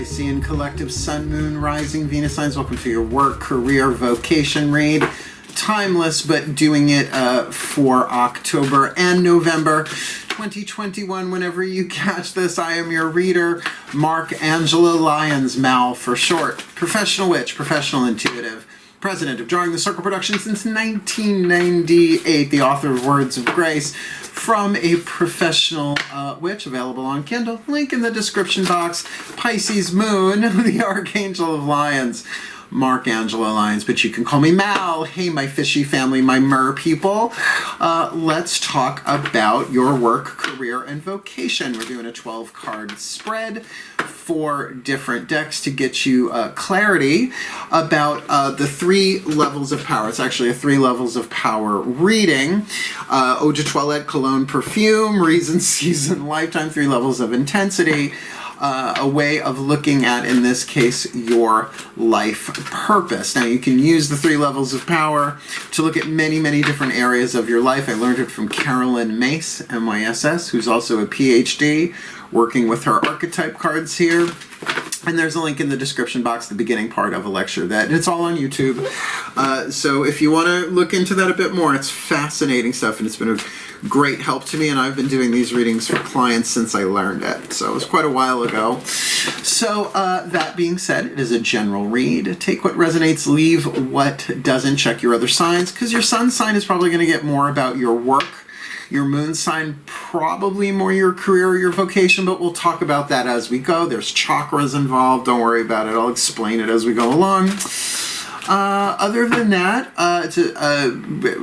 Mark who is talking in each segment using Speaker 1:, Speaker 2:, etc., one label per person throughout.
Speaker 1: Piscean Collective Sun, Moon, Rising, Venus signs. Welcome to your work, career, vocation read. Timeless, but doing it for October and November 2021. Whenever you catch this, I am your reader, Angelo, Lyons, Mal for short. Professional witch, professional intuitive. President of Drawing the Circle Productions since 1998. The author of Words of Grace from a Professional Witch, available on Kindle. Link in the description box. Pisces Moon, the Archangel of Lions. Angelo Lyons, but you can call me Mal. Hey, my fishy family, my mer people. Let's talk about your work, career, and vocation. We're doing a 12-card spread, 4 different decks to get you clarity about the 3 levels of power. It's actually a 3 levels of power reading. Eau de Toilette, Cologne, Perfume, Reason, Season, Lifetime, 3 levels of intensity. A way of looking at, in this case, your life purpose. Now, you can use the 3 levels of power to look at many, many different areas of your life. I learned it from Carolyn Myss, MYSS, who's also a PhD, working with her archetype cards here. And there's a link in the description box, the beginning part of a lecture that it's all on YouTube. So if you want to look into that a bit more, it's fascinating stuff, and it's been a great help to me, and I've been doing these readings for clients since I learned it. So it was quite a while ago. So that being said, it is a general read. Take what resonates, leave what doesn't. Check your other signs, because your sun sign is probably going to get more about your work. Your moon sign, probably more your career or your vocation, but we'll talk about that as we go. There's chakras involved. Don't worry about it. I'll explain it as we go along. Other than that,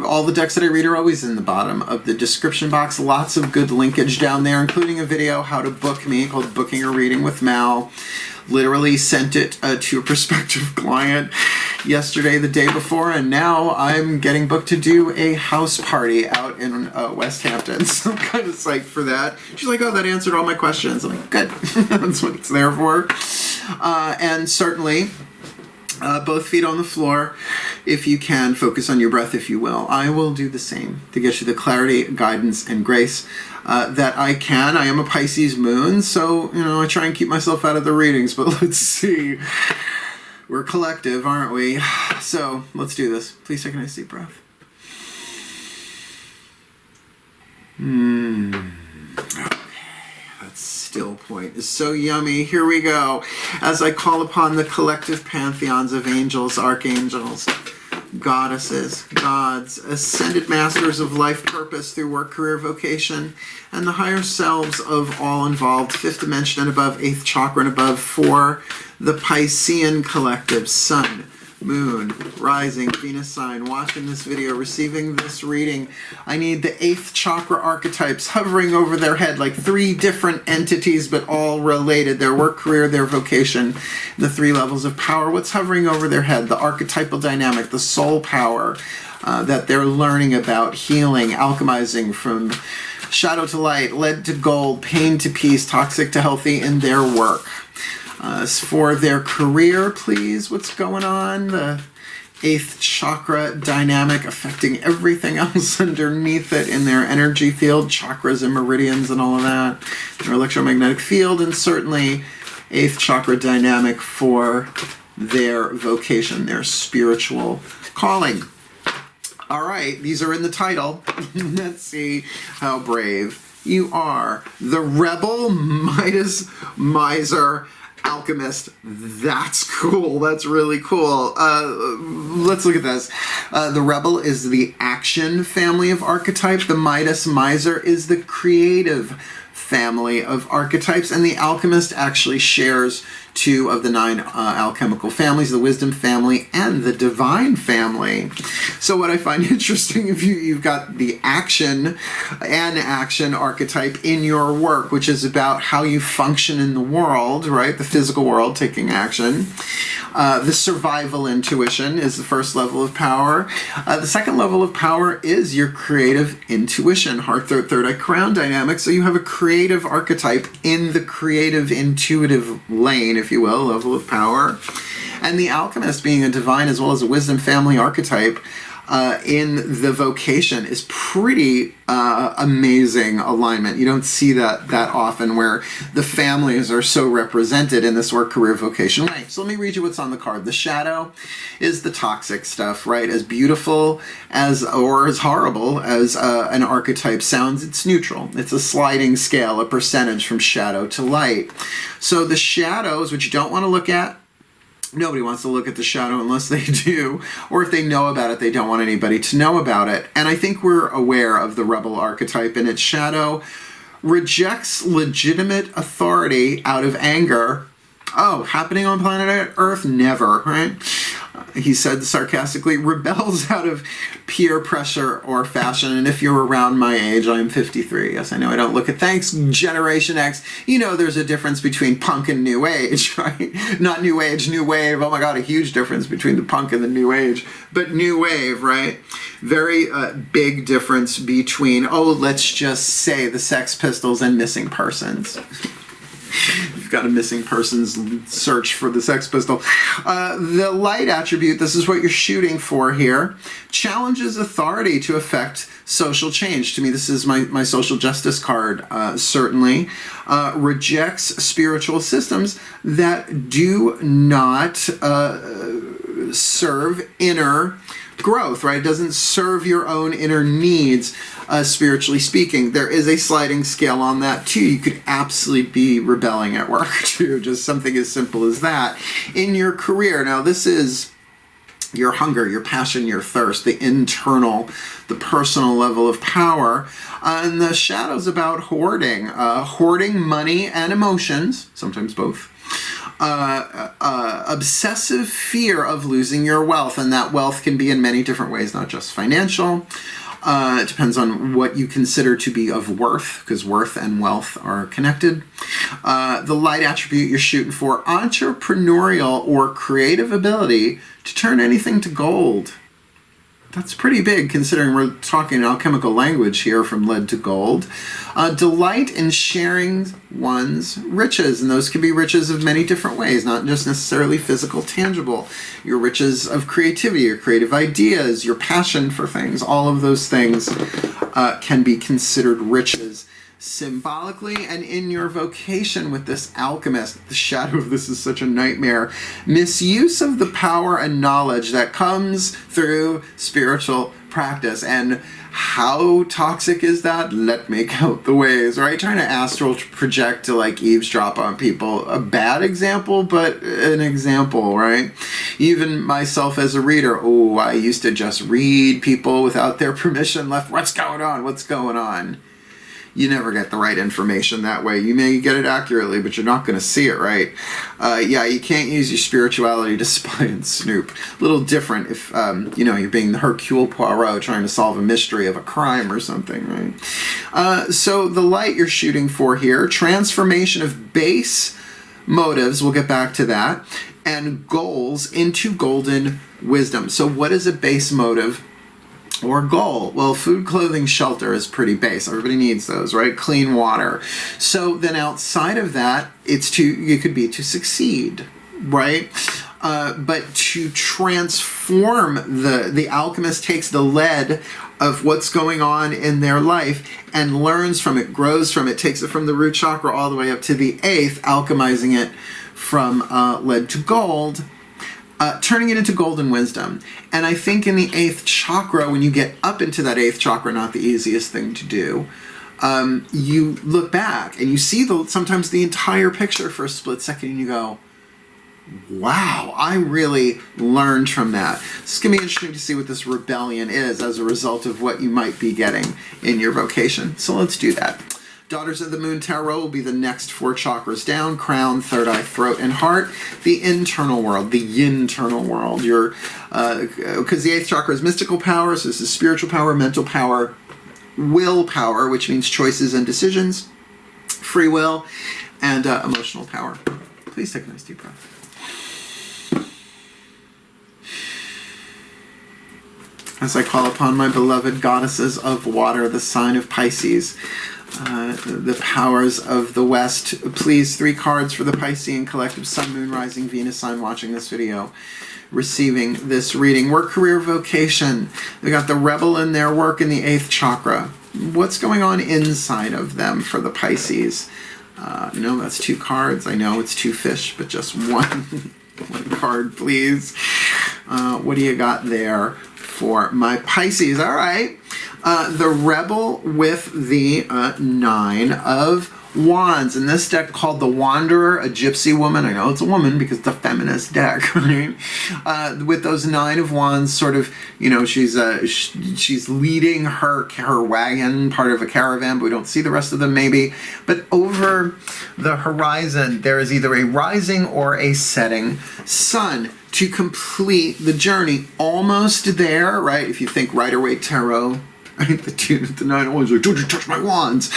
Speaker 1: all the decks that I read are always in the bottom of the description box. Lots of good linkage down there, including a video, how to book me, called Booking a Reading with Mal. Literally sent it to a prospective client yesterday, the day before, and now I'm getting booked to do a house party out in West Hampton. So I'm kind of psyched for that. She's like, oh, that answered all my questions. I'm like, good. That's what it's there for. And certainly, both feet on the floor. If you can, focus on your breath, if you will. I will do the same to get you the clarity, guidance, and grace that I can. I am a Pisces moon, so, I try and keep myself out of the readings, but let's see. We're collective, aren't we? So, let's do this. Please take a nice deep breath. Okay, that still point is so yummy. Here we go. As I call upon the collective pantheons of angels, archangels, goddesses, gods, ascended masters of life purpose through work, career, vocation, and the higher selves of all involved, 5th dimension and above, 8th chakra and above, for the Piscean collective, sun, moon, rising, Venus sign, watching this video, receiving this reading. I need the 8th chakra archetypes hovering over their head like 3 different entities, but all related. Their work, career, their vocation, the 3 levels of power. What's hovering over their head? The archetypal dynamic, the soul power that they're learning about, healing, alchemizing from shadow to light, lead to gold, pain to peace, toxic to healthy in their work. For their career, please, what's going on? The 8th chakra dynamic affecting everything else underneath it in their energy field, chakras and meridians and all of that, their electromagnetic field, and certainly 8th chakra dynamic for their vocation, their spiritual calling. All right, these are in the title. Let's see how brave you are. The Rebel, Midas, Miser, Alchemist. That's cool. That's really cool. Let's look at this. The Rebel is the action family of archetype. The Midas, Miser is the creative family of archetypes, and the Alchemist actually shares 2 of the 9 alchemical families, the Wisdom family and the Divine family. So what I find interesting, if you've got the action archetype in your work, which is about how you function in the world, right? The physical world, taking action. The survival intuition is the 1st level of power. The 2nd level of power is your creative intuition, heart, third eye, crown dynamic. So you have a creative archetype in the creative intuitive lane, if you will, level of power. And the Alchemist, being a divine as well as a wisdom family archetype, in the vocation is pretty amazing alignment. You don't see that often, where the families are so represented in this work, career, vocation. Right. So let me read you what's on the card. The shadow is the toxic stuff, right? As beautiful as or as horrible as an archetype sounds, it's neutral. It's a sliding scale, a percentage from shadow to light. So the shadows, which you don't want to look at, nobody wants to look at the shadow unless they do, or if they know about it, they don't want anybody to know about it. And I think we're aware of the rebel archetype, and its shadow rejects legitimate authority out of anger. Oh, happening on planet Earth? Never, right? He said sarcastically, rebels out of peer pressure or fashion. And if you're around my age, I'm 53. Yes, I know I don't look at thanks, Generation X. You know there's a difference between punk and new age, right? Not new age, new wave. Oh my God, a huge difference between the punk and the new age. But new wave, right? Very big difference between, let's just say the Sex Pistols and Missing Persons. You've got a missing persons search for the Sex Pistol. The light attribute, this is what you're shooting for here, challenges authority to affect social change. To me, this is my social justice card, certainly. Rejects spiritual systems that do not serve inner growth, right? It doesn't serve your own inner needs, spiritually speaking. There is a sliding scale on that too. You could absolutely be rebelling at work too, just something as simple as that. In your career, now this is your hunger, your passion, your thirst, the internal, the personal level of power. And the shadow's about hoarding, hoarding money and emotions, sometimes both. Obsessive fear of losing your wealth, and that wealth can be in many different ways, not just financial. It depends on what you consider to be of worth, because worth and wealth are connected. The light attribute you're shooting for, entrepreneurial or creative ability to turn anything to gold. That's pretty big, considering we're talking alchemical language here, from lead to gold. Delight in sharing one's riches, and those can be riches of many different ways, not just necessarily physical, tangible. Your riches of creativity, your creative ideas, your passion for things, all of those things can be considered riches symbolically. And in your vocation with this alchemist, the shadow of this is such a nightmare. Misuse of the power and knowledge that comes through spiritual practice. And how toxic is that? Let me count the ways, right? Trying to astral project to like eavesdrop on people. A bad example, but an example, right? Even myself as a reader, I used to just read people without their permission left. What's going on? What's going on? You never get the right information that way. You may get it accurately, but you're not going to see it right. You can't use your spirituality to spy and snoop. A little different if, you're being the Hercule Poirot trying to solve a mystery of a crime or something, right? So the light you're shooting for here, transformation of base motives, we'll get back to that, and goals into golden wisdom. So what is a base motive or goal? Well, food, clothing, shelter is pretty base. Everybody needs those, right? Clean water. So then outside of that, it could be to succeed, right? But to transform, the alchemist takes the lead of what's going on in their life and learns from it, grows from it, takes it from the root chakra all the way up to the 8th, alchemizing it from lead to gold, turning it into golden wisdom. And I think in the 8th chakra, when you get up into that 8th chakra, not the easiest thing to do, you look back and you see sometimes the entire picture for a split second, and you go, wow, I really learned from that. It's going to be interesting to see what this rebellion is as a result of what you might be getting in your vocation. So let's do that. Daughters of the Moon Tarot will be the next 4 chakras down: crown, third eye, throat, and heart. The internal world, the yin-ternal world. Because the 8th chakra is mystical power, so this is spiritual power, mental power, will power, which means choices and decisions, free will, and emotional power. Please take a nice deep breath. As I call upon my beloved goddesses of water, the sign of Pisces, the powers of the West. Please, 3 cards for the Piscean collective, Sun, Moon, Rising, Venus sign watching this video, receiving this reading. Work, career, vocation. We got the Rebel in their work in the 8th chakra. What's going on inside of them for the Pisces? No, that's 2 cards. I know it's 2 fish, but just one card, please. What do you got there for my Pisces? All right. The Rebel with the 9 of Wands. In this deck called the Wanderer, a gypsy woman. I know it's a woman because it's a feminist deck, right? With those 9 of Wands, sort of, you know, she's leading her wagon, part of a caravan, but we don't see the rest of them maybe. But over the horizon, there is either a rising or a setting sun to complete the journey. Almost there, right? If you think Rider-Waite Tarot, right? The 9 of Wands, like, don't you touch my wands.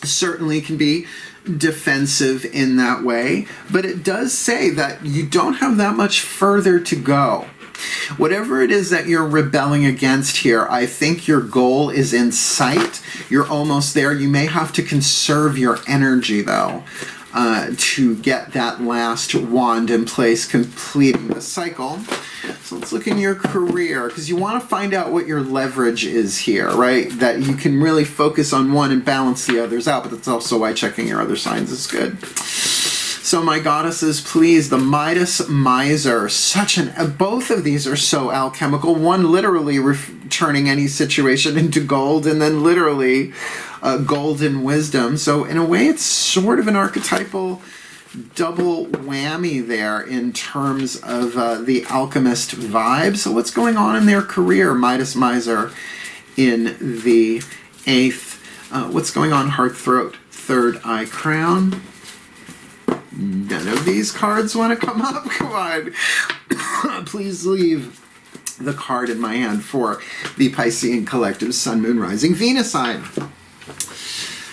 Speaker 1: Certainly can be defensive in that way, but it does say that you don't have that much further to go. Whatever it is that you're rebelling against here, I think your goal is in sight. You're almost there. You may have to conserve your energy, though, to get that last wand in place, completing the cycle. So let's look in your career, because you want to find out what your leverage is here, right? That you can really focus on one and balance the others out, but that's also why checking your other signs is good. So my goddesses, please, the Midas Miser, both of these are so alchemical. One literally turning any situation into gold, and then literally golden wisdom. So in a way, it's sort of an archetypal double whammy there in terms of the Alchemist vibe. So what's going on in their career? Midas Miser in the 8th. What's going on? Heart, throat, third eye crown. None of these cards want to come up. Come on. Please leave the card in my hand for the Piscean collective, Sun, Moon, Rising, Venus sign.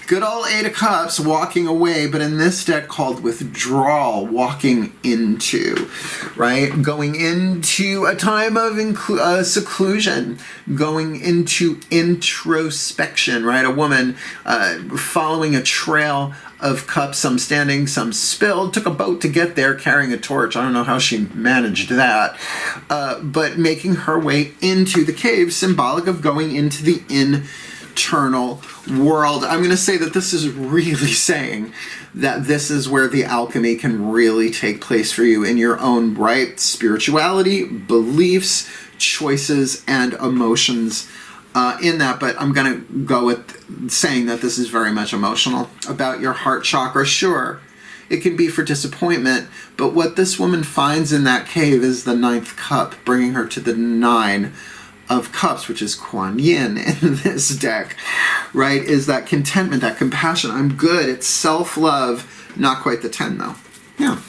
Speaker 1: Good old 8 of Cups, walking away, but in this deck called Withdrawal, walking into, right? Going into a time of seclusion, going into introspection, right? A woman following a trail of cups, some standing, some spilled, took a boat to get there carrying a torch. I don't know how she managed that, but making her way into the cave, symbolic of going into the internal world. I'm going to say that this is really saying that this is where the alchemy can really take place for you in your own right. Spirituality, beliefs, choices, and emotions in that. But I'm going to go with saying that this is very much emotional about your heart chakra. Sure, it can be for disappointment, but what this woman finds in that cave is the 9th cup, bringing her to the 9 of Cups, which is Kuan Yin in this deck, right? Is that contentment, that compassion. I'm good. It's self-love. Not quite the 10, though. Yeah.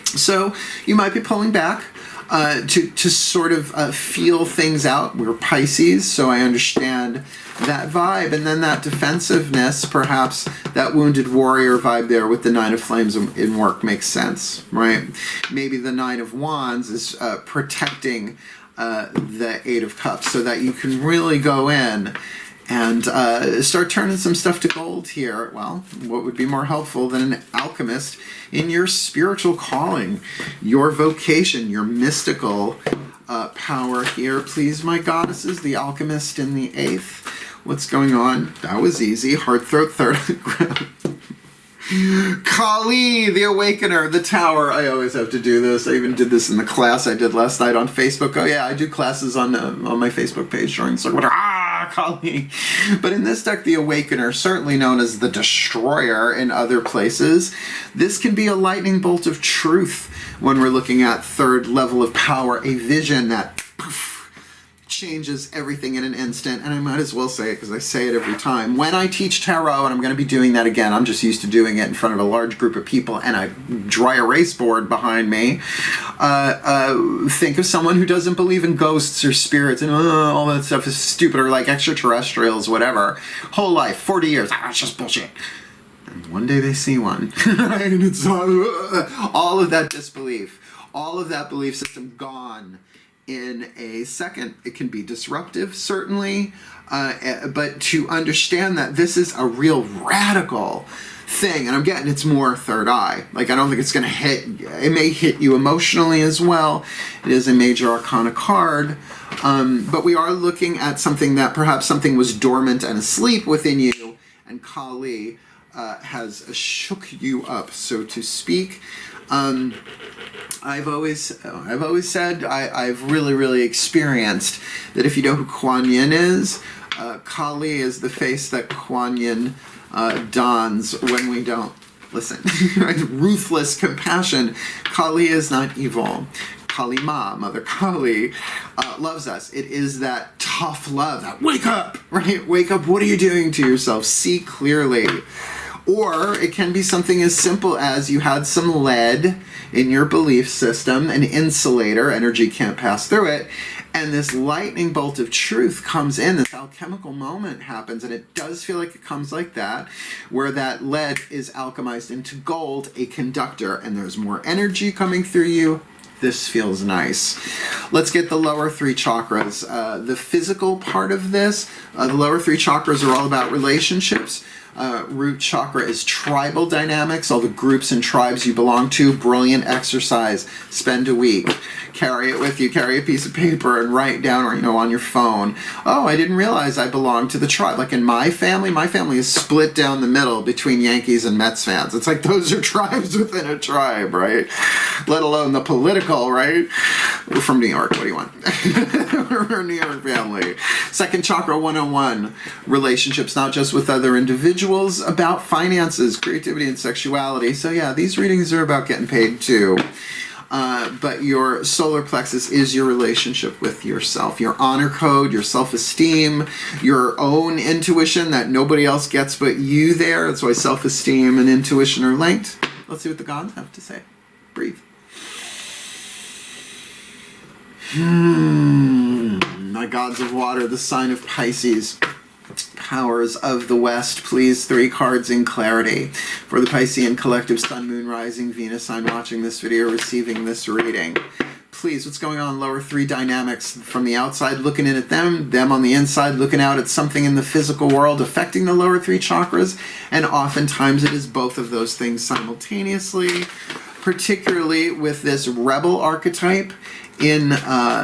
Speaker 1: So you might be pulling back to sort of feel things out. We're Pisces, so I understand that vibe. And then that defensiveness, perhaps that wounded warrior vibe there with the 9 of Flames in work makes sense, right? Maybe the 9 of Wands is protecting the 8 of Cups, so that you can really go in and start turning some stuff to gold here. Well, what would be more helpful than an alchemist in your spiritual calling, your vocation, your mystical power here? Please, my goddesses, the alchemist in the 8th. What's going on? That was easy. Heart, throat, third. Kali, the Awakener, the Tower. I always have to do this. I even did this in the class I did last night on Facebook. Oh yeah, I do classes on my Facebook page during circle. Kali. But in this deck, the Awakener, certainly known as the Destroyer in other places, this can be a lightning bolt of truth when we're looking at 3rd level of power, a vision that changes everything in an instant. And I might as well say it because I say it every time. When I teach tarot, and I'm going to be doing that again, I'm just used to doing it in front of a large group of people and a dry erase board behind me. Think of someone who doesn't believe in ghosts or spirits and all that stuff is stupid, or like extraterrestrials, whatever. Whole life, 40 years, it's just bullshit. And one day they see one. And it's all of that disbelief, all of that belief system gone in a second. It can be disruptive, certainly, but to understand that this is a real radical thing, and I'm getting it's more third eye. Like, I don't think it's going to hit, it may hit you emotionally as well. It is a major arcana card, but we are looking at something that perhaps something was dormant and asleep within you, and Kali has shook you up, so to speak. I've always said I've really experienced that if you know who Kuan Yin is, Kali is the face that Kuan Yin dons when we don't listen. Right? Ruthless compassion. Kali is not evil. Kali Ma, Mother Kali, loves us. It is that tough love, that wake up, right? Wake up, what are you doing to yourself? See clearly. Or it can be something as simple as you had some lead in your belief system, an insulator, energy can't pass through it, and this lightning bolt of truth comes in, this alchemical moment happens, and it does feel like it comes like that, where that lead is alchemized into gold, a conductor, and there's more energy coming through you. This feels nice. Let's get the lower three chakras. The physical part of this, the lower three chakras are all about relationships. Root chakra is tribal dynamics, all the groups and tribes you belong to. Brilliant exercise. Spend a week. Carry it with you. Carry a piece of paper and write down, or on your phone. Oh, I didn't realize I belonged to the tribe. Like in my family is split down the middle between Yankees and Mets fans. It's like those are tribes within a tribe, right? Let alone the political, right? We're from New York. What do you want? We're a New York family. Second chakra 101. Relationships, not just with other individuals, about finances, creativity, and sexuality. So yeah, these readings are about getting paid too. But your solar plexus is your relationship with yourself, your honor code, your self-esteem, your own intuition that nobody else gets but you there. That's why self-esteem and intuition are linked. Let's see what the gods have to say. Breathe. My gods of water, the sign of Pisces. Powers of the West, please. 3 cards in clarity for the Piscean collective, Sun, Moon, Rising, Venus sign watching this video, receiving this reading. Please, what's going on? Lower 3 dynamics from the outside, looking in at them on the inside, looking out at something in the physical world affecting the lower 3 chakras, and oftentimes it is both of those things simultaneously, particularly with this rebel archetype in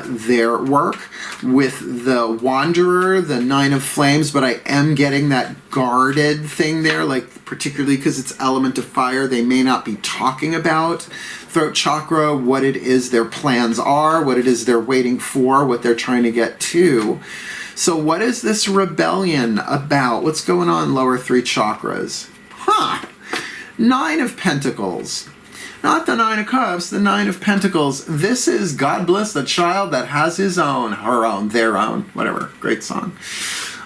Speaker 1: their work with the Wanderer, the 9 of Flames, but I am getting that guarded thing there, like particularly because it's element of fire, they may not be talking about throat chakra, what it is their plans are, what it is they're waiting for, what they're trying to get to. So what is this rebellion about? What's going on lower 3 chakras? 9 of Pentacles. Not the 9 of Cups, the 9 of Pentacles. This is God bless the child that has his own, her own, their own, whatever. Great song.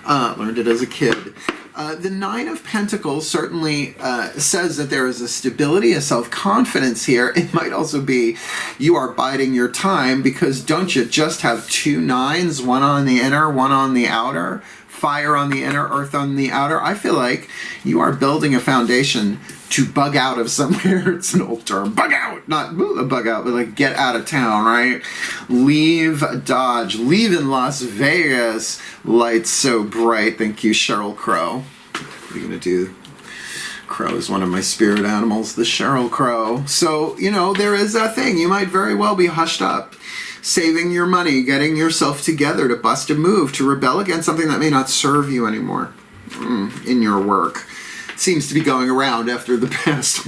Speaker 1: Learned it as a kid. The 9 of Pentacles certainly says that there is a stability, a self-confidence here. It might also be you are biding your time because don't you just have 2 9s, one on the inner, one on the outer? Fire on the inner, earth on the outer. I feel like you are building a foundation to bug out of somewhere. It's an old term. Bug out! Not bug out, but like get out of town, right? Leave Dodge. Leave in Las Vegas. Lights so bright. Thank you, Sheryl Crow. What are you going to do? Crow is one of my spirit animals, the Sheryl Crow. So, there is that thing. You might very well be hushed up, saving your money, getting yourself together to bust a move, to rebel against something that may not serve you anymore in your work. Seems to be going around after the past,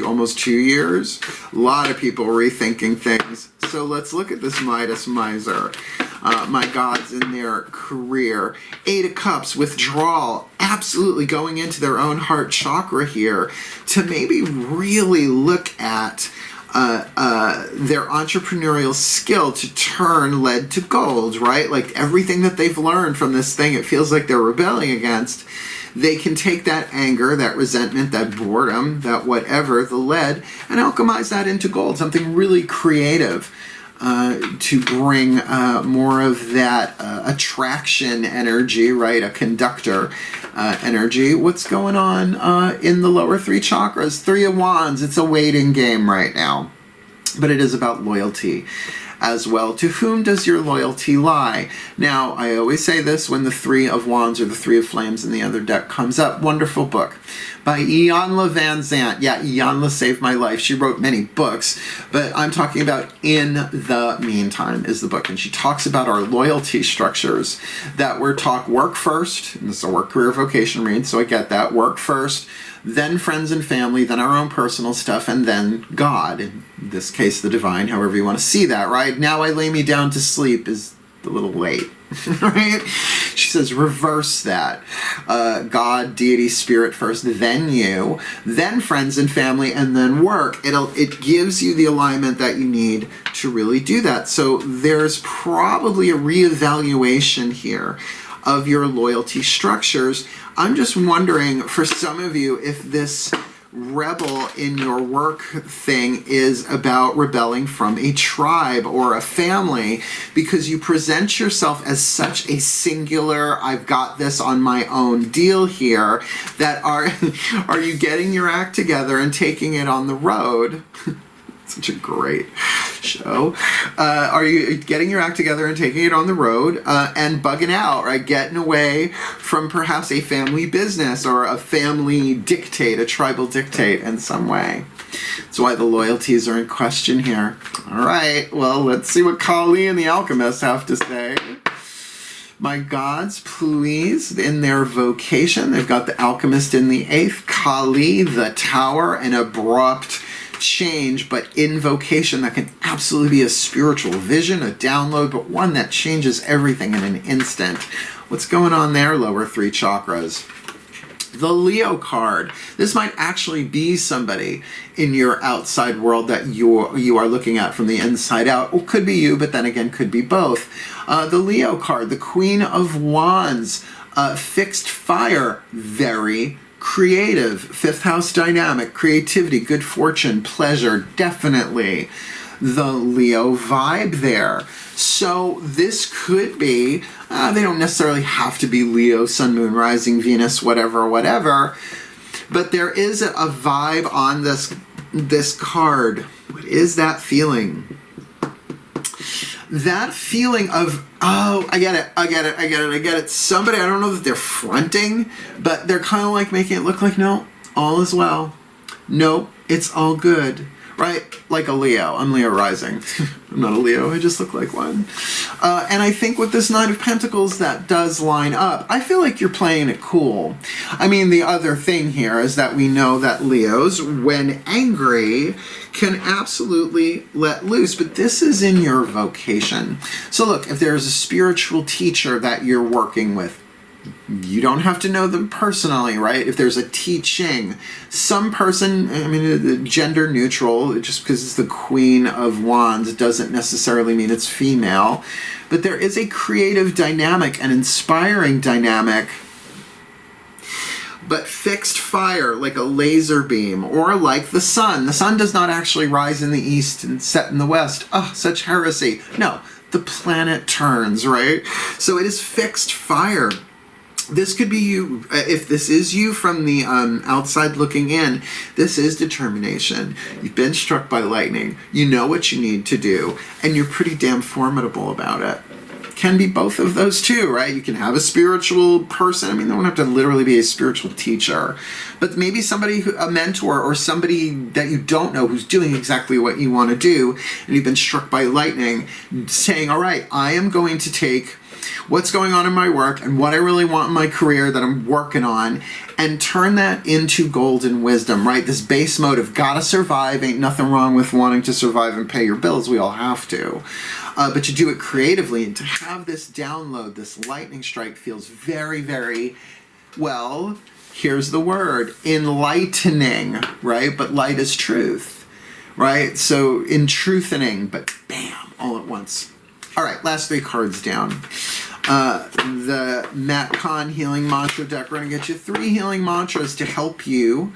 Speaker 1: almost 2 years? A lot of people rethinking things. So let's look at this Midas miser. My gods in their career. 8 of Cups, withdrawal, absolutely going into their own heart chakra here to maybe really look at their entrepreneurial skill to turn lead to gold, right? Like everything that they've learned from this thing, it feels like they're rebelling against. They can take that anger, that resentment, that boredom, that whatever, the lead, and alchemize that into gold, something really creative to bring more of that attraction energy, right? A conductor energy. What's going on in the lower 3 chakras? 3 of Wands. It's a waiting game right now, but it is about loyalty as well. To whom does your loyalty lie? Now, I always say this when the Three of Wands or the Three of Flames in the other deck comes up. Wonderful book by Iyanla Vanzant. Yeah, Iyanla saved my life. She wrote many books, but I'm talking about In the Meantime is the book. And she talks about our loyalty structures that we're taught work first. And this is a work, career, vocation read, so I get that. Work first, then friends and family, then our own personal stuff, and then God. In this case, the divine, however you want to see that, right? Now I lay me down to sleep is a little late, right? She says, reverse that. God, deity, spirit first, then you, then friends and family, and then work. It gives you the alignment that you need to really do that. So there's probably a reevaluation here of your loyalty structures. I'm just wondering, for some of you, if this rebel in your work thing is about rebelling from a tribe or a family, because you present yourself as such a singular, I've got this on my own deal here, that are you getting your act together and taking it on the road? Such a great show. Are you getting your act together and taking it on the road and bugging out, right? Getting away from perhaps a family business or a family dictate, a tribal dictate in some way. That's why the loyalties are in question here. All right, well, let's see what Kali and the Alchemist have to say. My gods, please, in their vocation, they've got the Alchemist in the 8th, Kali, the Tower, an abrupt change, but in vocation that can absolutely be a spiritual vision, a download, but one that changes everything in an instant. What's going on there, lower 3 chakras? The Leo card. This might actually be somebody in your outside world that you are looking at from the inside out. Well, could be you, but then again, could be both. The Leo card, the Queen of Wands, fixed fire, very creative, 5th house dynamic, creativity, good fortune, pleasure, definitely the Leo vibe there. So this could be, they don't necessarily have to be Leo, Sun, Moon, Rising, Venus, whatever, but there is a vibe on this card. What is that feeling? That feeling of, oh, I get it. Somebody, I don't know that they're fronting, but they're kind of like making it look like, no, all is well. Nope, it's all good. Right? Like a Leo. I'm Leo rising. I'm not a Leo, I just look like one. And I think with this Knight of Pentacles, that does line up. I feel like you're playing it cool. I mean, the other thing here is that we know that Leos, when angry, can absolutely let loose. But this is in your vocation. So look, if there's a spiritual teacher that you're working with, you don't have to know them personally, right? If there's a teaching, some person, I mean, gender neutral, just because it's the Queen of Wands doesn't necessarily mean it's female, but there is a creative dynamic, an inspiring dynamic, but fixed fire, like a laser beam, or like the sun. The sun does not actually rise in the east and set in the west. Oh, such heresy. No, the planet turns, right? So it is fixed fire. This could be you. If this is you from the outside looking in, this is determination. You've been struck by lightning. You know what you need to do, and you're pretty damn formidable about it. Can be both of those too, right? You can have a spiritual person. I mean, they don't have to literally be a spiritual teacher, but maybe somebody, a mentor, or somebody that you don't know who's doing exactly what you want to do, and you've been struck by lightning, saying, all right, I am going to take what's going on in my work and what I really want in my career that I'm working on, and turn that into golden wisdom, right? This base mode of gotta survive, ain't nothing wrong with wanting to survive and pay your bills, we all have to. But you do it creatively, and to have this download, this lightning strike, feels very, very, well, here's the word, enlightening, right? But light is truth, right? So in truthening, but bam, all at once. All right, last 3 cards down. The Matt Kahn Healing Mantra deck. We're going to get you 3 healing mantras to help you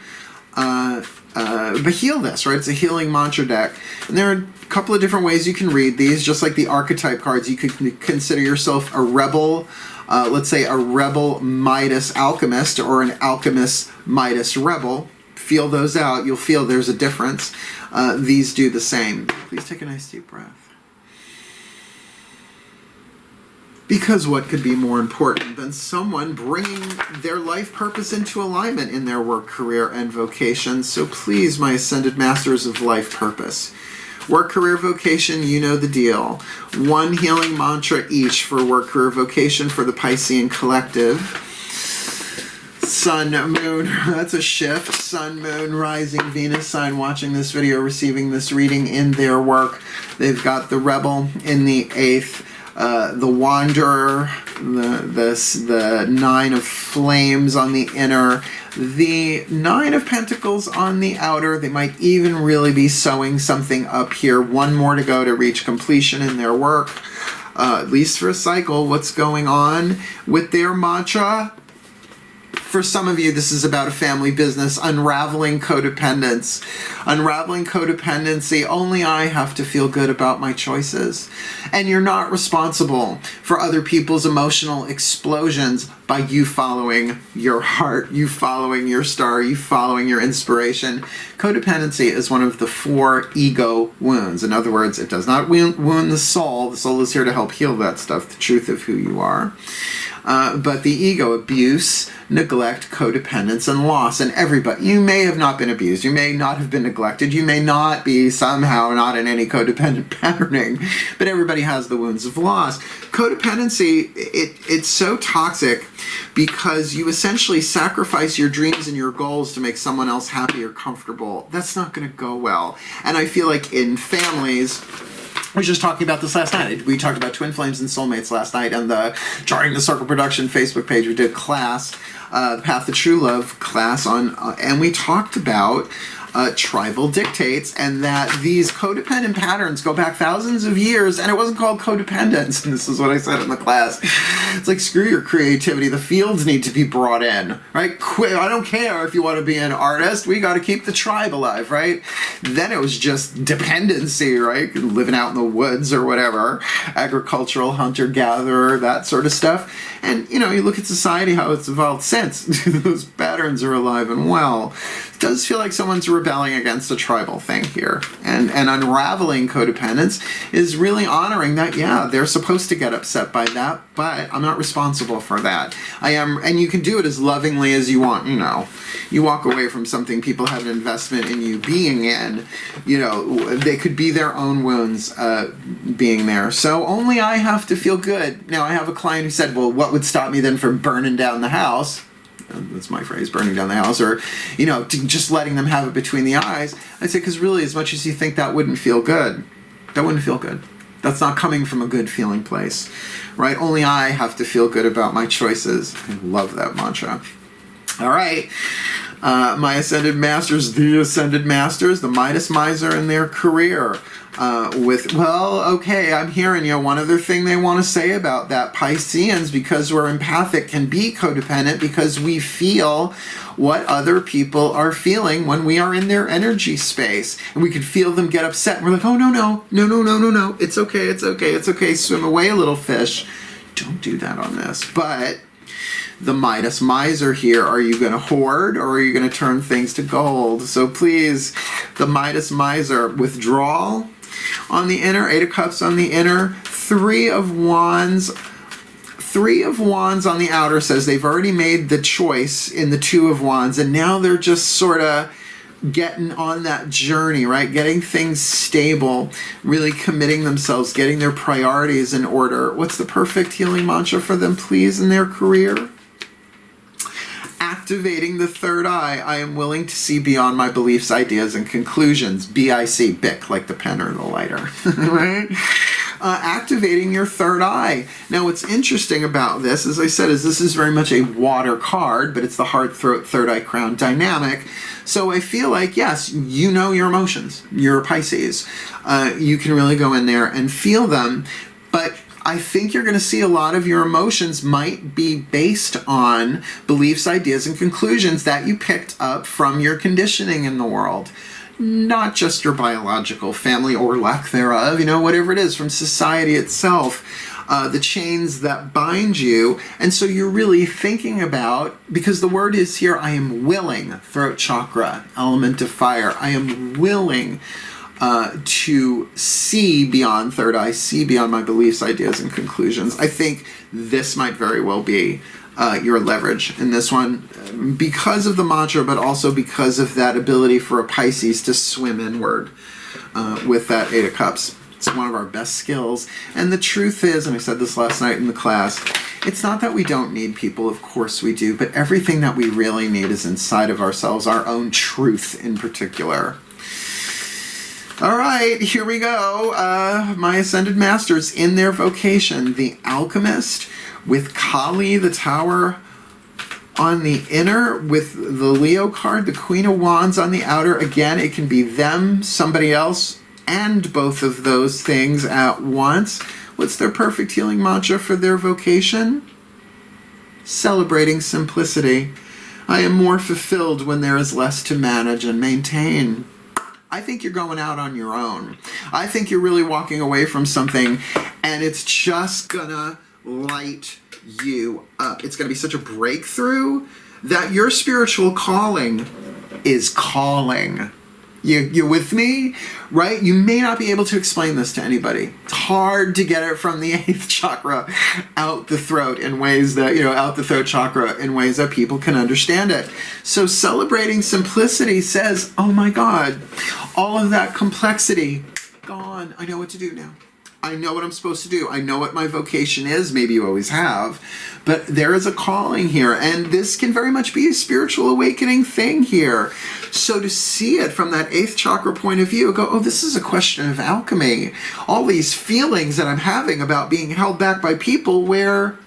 Speaker 1: heal this, right? It's a healing mantra deck. And there are a couple of different ways you can read these, just like the archetype cards. You could consider yourself a rebel, let's say a rebel Midas alchemist, or an alchemist Midas rebel. Feel those out. You'll feel there's a difference. These do the same. Please take a nice deep breath. Because what could be more important than someone bringing their life purpose into alignment in their work, career, and vocation? So please, my Ascended Masters of Life Purpose. Work, career, vocation, you know the deal. One healing mantra each for work, career, vocation for the Piscean collective. Sun, moon, that's a shift. Sun, moon, rising, Venus sign watching this video, receiving this reading in their work. They've got the Rebel in the 8th. The Wanderer, the Nine of Flames on the inner, the Nine of Pentacles on the outer. They might even really be sewing something up here. One more to go to reach completion in their work, at least for a cycle. What's going on with their mantra? For some of you, this is about a family business, unraveling codependence. Unraveling codependency, only I have to feel good about my choices. And you're not responsible for other people's emotional explosions by you following your heart, you following your star, you following your inspiration. Codependency is one of the 4 ego wounds. In other words, it does not wound the soul. The soul is here to help heal that stuff, the truth of who you are. But the ego, abuse, neglect, codependence, and loss. And everybody, you may have not been abused, you may not have been neglected, you may not be somehow not in any codependent patterning, but everybody has the wounds of loss. Codependency, it's so toxic because you essentially sacrifice your dreams and your goals to make someone else happy or comfortable. That's not going to go well. And I feel like in families, we were just talking about this last night. We talked about twin flames and soulmates last night on the Drawing the Circle production Facebook page. We did a class, the Path to True Love class on, and we talked about tribal dictates, and that these codependent patterns go back thousands of years, and it wasn't called codependence. And this is what I said in the class. It's like, screw your creativity. The fields need to be brought in, right? I don't care if you want to be an artist. We got to keep the tribe alive, right? Then it was just dependency, right? Living out in the woods or whatever, agricultural, hunter-gatherer, that sort of stuff. And, you know, you look at society, how it's evolved since. Those patterns are alive and well. It does feel like someone's rebelling against a tribal thing here. And unraveling codependence is really honoring that, yeah, they're supposed to get upset by that, but I'm not responsible for that. I am, and you can do it as lovingly as you want, you know. You walk away from something people have an investment in you being in, you know, they could be their own wounds being there. So only I have to feel good. Now, I have a client who said, well, what would stop me then from burning down the house? That's my phrase, burning down the house, or, you know, just letting them have it between the eyes. I say, because really, as much as you think that wouldn't feel good, that wouldn't feel good. That's not coming from a good feeling place, right? Only I have to feel good about my choices. I love that mantra. All right. My Ascended Masters, the Ascended Masters, the Midas Miser in their career. Well, okay, I'm hearing you. One other thing they want to say about that, Pisceans, because we're empathic, can be codependent because we feel what other people are feeling when we are in their energy space. And we can feel them get upset. And we're like, oh, no. It's okay. Swim away, little fish. Don't do that on this. But the Midas Miser here, are you going to hoard or are you going to turn things to gold? So please, the Midas Miser, withdrawal on the inner, 8 of Cups on the inner, 3 of Wands. 3 of Wands on the outer says they've already made the choice in the 2 of Wands, and now they're just sort of getting on that journey, right? Getting things stable, really committing themselves, getting their priorities in order. What's the perfect healing mantra for them, please, in their career? Activating the third eye. I am willing to see beyond my beliefs, ideas, and conclusions. B-I-C, BIC, like the pen or the lighter, right? Activating your third eye. Now, what's interesting about this, as I said, is this is very much a water card, but it's the heart, throat, third eye, crown dynamic. So I feel like, yes, you know your emotions. You're a Pisces. You can really go in there and feel them, but I think you're going to see a lot of your emotions might be based on beliefs, ideas, and conclusions that you picked up from your conditioning in the world. Not just your biological family or lack thereof, you know, whatever it is, from society itself, the chains that bind you. And so you're really thinking about, because the word is here, I am willing, throat chakra, element of fire, I am willing to see beyond third eye, see beyond my beliefs, ideas, and conclusions. I think this might very well be your leverage in this one because of the mantra, but also because of that ability for a Pisces to swim inward with that Eight of Cups. It's one of our best skills. And the truth is, and I said this last night in the class, it's not that we don't need people, of course we do, but everything that we really need is inside of ourselves, our own truth in particular. All right, here we go. My Ascended Masters in their vocation, the Alchemist with Kali, the Tower on the inner, with the Leo card, the Queen of Wands on the outer. Again, it can be them, somebody else, and both of those things at once. What's their perfect healing mantra for their vocation? Celebrating simplicity. I am more fulfilled when there is less to manage and maintain. I think you're going out on your own. I think you're really walking away from something and it's just gonna light you up. It's gonna be such a breakthrough that your spiritual calling is calling. You with me? Right? You may not be able to explain this to anybody. It's hard to get it from the 8th chakra out the throat in ways that, out the throat chakra in ways that people can understand it. So celebrating simplicity says, oh my God, all of that complexity, gone. I know what to do now. I know what I'm supposed to do. I know what my vocation is. Maybe you always have. But there is a calling here. And this can very much be a spiritual awakening thing here. So to see it from that 8th chakra point of view, go, oh, this is a question of alchemy. All these feelings that I'm having about being held back by people where...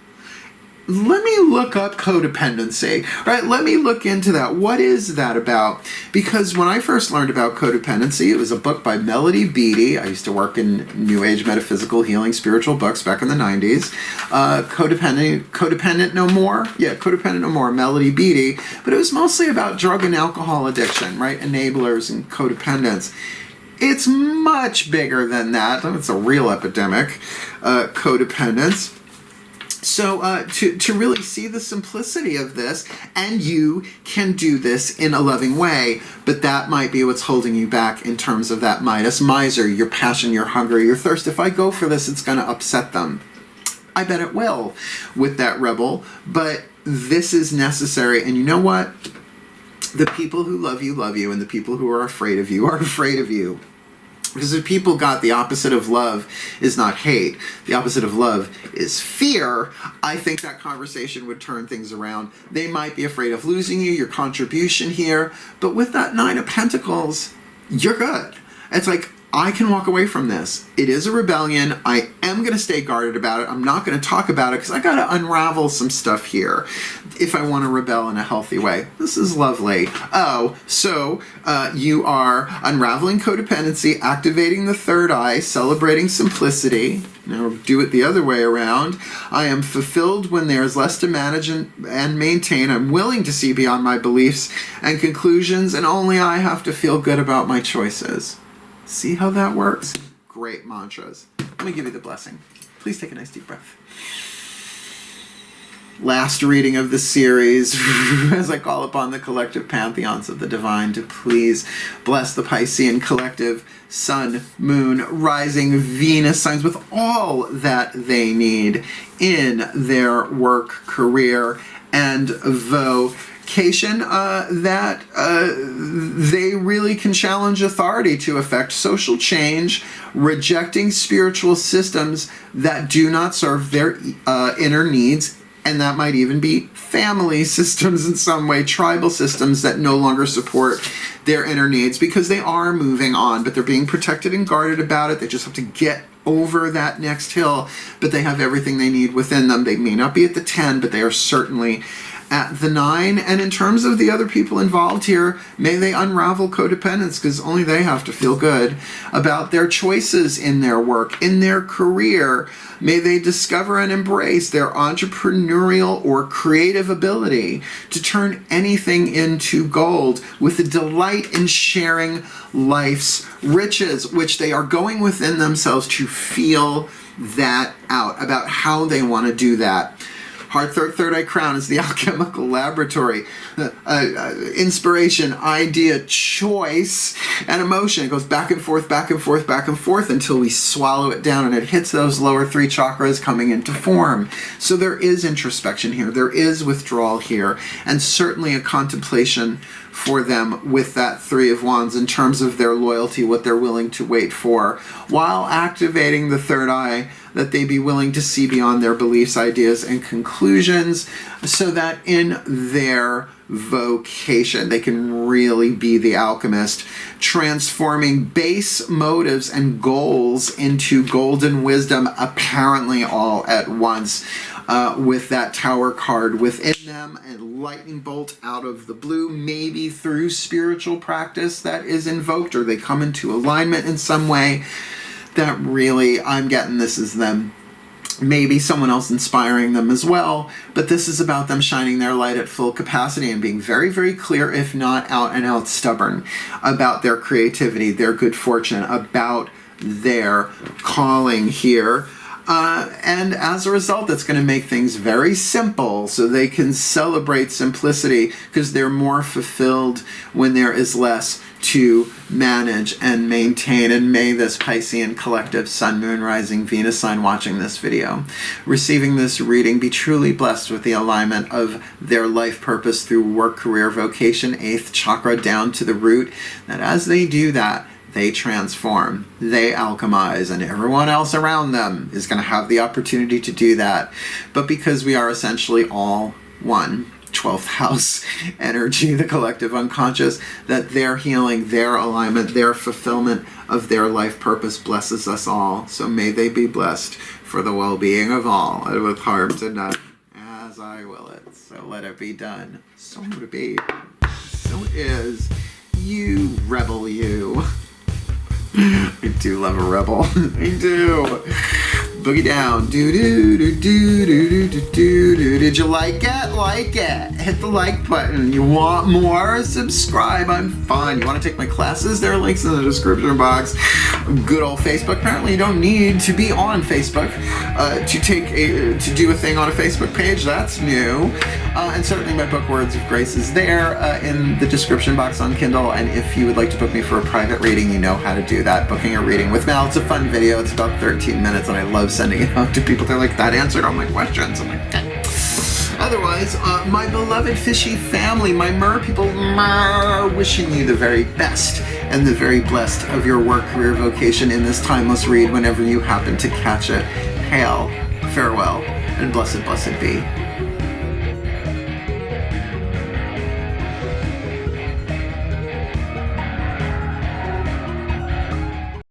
Speaker 1: Let me look up codependency, right? Let me look into that. What is that about? Because when I first learned about codependency, it was a book by Melody Beattie. I used to work in New Age metaphysical healing spiritual books back in the 90s. Codependent No More. Yeah, Codependent No More, Melody Beattie. But it was mostly about drug and alcohol addiction, right? Enablers and codependence. It's much bigger than that. It's a real epidemic, codependence. So to really see the simplicity of this, and you can do this in a loving way, but that might be what's holding you back in terms of that Midas, miser, your passion, your hunger, your thirst. If I go for this, it's going to upset them. I bet it will with that rebel, but this is necessary. And you know what? The people who love you, and the people who are afraid of you are afraid of you. Because if people got the opposite of love is not hate, the opposite of love is fear, I think that conversation would turn things around. They might be afraid of losing you, your contribution here, but with that 9 of Pentacles, you're good. It's like, I can walk away from this. It is a rebellion. I am going to stay guarded about it. I'm not going to talk about it because I got to unravel some stuff here if I want to rebel in a healthy way. This is lovely. Oh, so you are unraveling codependency, activating the third eye, celebrating simplicity. Now do it the other way around. I am fulfilled when there is less to manage and maintain. I'm willing to see beyond my beliefs and conclusions, and only I have to feel good about my choices. See how that works? Great mantras. Let me give you the blessing. Please take a nice deep breath. Last reading of the series, as I call upon the collective pantheons of the divine to please bless the Piscean collective, Sun, Moon, Rising, Venus signs with all that they need in their work, career, and vocation, that they really can challenge authority to affect social change, rejecting spiritual systems that do not serve their inner needs. And that might even be family systems in some way, tribal systems that no longer support their inner needs because they are moving on, but they're being protected and guarded about it. They just have to get over that next hill, but they have everything they need within them. They may not be at the 10, but they are certainly at the 9. And in terms of the other people involved here, may they unravel codependence because only they have to feel good about their choices in their work, in their career. May they discover and embrace their entrepreneurial or creative ability to turn anything into gold with a delight in sharing life's riches, which they are going within themselves to feel that out about how they want to do that. Heart, third eye crown is the alchemical laboratory. Inspiration, idea, choice, and emotion. It goes back and forth, back and forth, back and forth until we swallow it down and it hits those lower 3 chakras coming into form. So there is introspection here. There is withdrawal here. And certainly a contemplation for them with that 3 of Wands in terms of their loyalty, what they're willing to wait for, while activating the third eye, that they be willing to see beyond their beliefs, ideas, and conclusions, so that in their vocation they can really be the alchemist, transforming base motives and goals into golden wisdom, apparently all at once. With that Tower card within them, a lightning bolt out of the blue, maybe through spiritual practice that is invoked, or they come into alignment in some way that really, I'm getting this is them. Maybe someone else inspiring them as well, but this is about them shining their light at full capacity and being very, very clear, if not out and out stubborn, about their creativity, their good fortune, about their calling here. And as a result, that's going to make things very simple so they can celebrate simplicity, because they're more fulfilled when there is less to manage and maintain. And may this Piscean collective Sun, Moon, Rising, Venus sign watching this video, receiving this reading, be truly blessed with the alignment of their life purpose through work, career, vocation, 8th chakra down to the root, that as they do that, they transform, they alchemize, and everyone else around them is going to have the opportunity to do that. But because we are essentially all one, 12th house energy, the collective unconscious, that their healing, their alignment, their fulfillment of their life purpose blesses us all. So may they be blessed for the well-being of all, and with harm to none, as I will it. So let it be done. So to be. So it is. You rebel, you. I do love a rebel. I do. Boogie down. Do do do do do do do do. Did you like it? Like it. Hit the like button. You want more? Subscribe. I'm fun. You want to take my classes? There are links in the description box. Good old Facebook. Apparently, you don't need to be on Facebook to do a thing on a Facebook page. That's new. And certainly my book Words of Grace is there in the description box on Kindle. And if you would like to book me for a private reading, you know how to do that. Booking a reading with Mel. It's a fun video. It's about 13 minutes, and I love sending it out to people. They're like, that answered all my questions. I'm like, okay. Otherwise, my beloved fishy family, my mer people, wishing you the very best and the very blessed of your work, career, vocation in this timeless read whenever you happen to catch it. Hail, farewell, and blessed, blessed be.